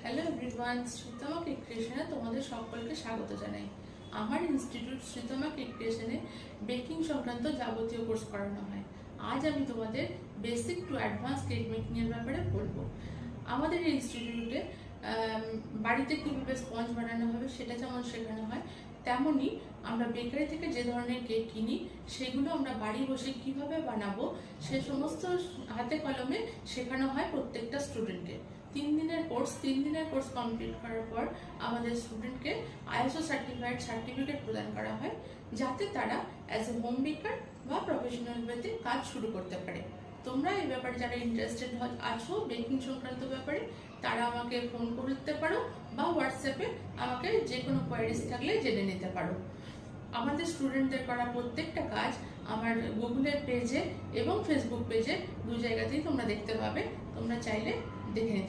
Hello everyone, Sreetama cake ক্রিয়েশনে তোমাদের সকলকে স্বাগত জানাই। আমার ইনস্টিটিউট শ্রীতমা কেক ক্রিয়েশনে বেকিং সংক্রান্ত যাবতীয় কোর্স করানো হয়। আজ আমি তোমাদের basic to advance cake making এর ব্যাপারে বলবো। আমাদের এই ইনস্টিটিউটে বাড়িতে কীভাবে স্পঞ্জ বানানো হবে সেটা যেমন শেখানো হয়, তেমনই আমরা বেকারি থেকে যে ধরনের কেক কিনি সেগুলো আমরা বাড়ি বসে কিভাবে বানাবো সে সমস্ত হাতে কলমে শেখানো হয় প্রত্যেকটা স্টুডেন্টকে। 3 দিনের কোর্স কমপ্লিট করার পর আমাদের স্টুডেন্টকে আইএসও সার্টিফাইড সার্টিফিকেট প্রদান করা হয়, যাতে তারা অ্যাজ এ হোম বেকার বা প্রফেশনাল ওয়েতে কাজ শুরু করতে পারে। তোমরা এই ব্যাপারে যারা ইন্টারেস্টেড আছো বেকিং সংক্রান্ত ব্যাপারে, তারা আমাকে ফোন করতে পারো বা হোয়াটসঅ্যাপে আমাকে যে কোনো কোয়ারিজ থাকলে জেনে নিতে পারো। আমাদের স্টুডেন্টদের করা প্রত্যেকটা কাজ আমার গুগলের পেজে এবং ফেসবুক পেজে 2 জায়গাতেই তোমরা দেখতে পাবে। তোমরা চাইলে দেখে নিতে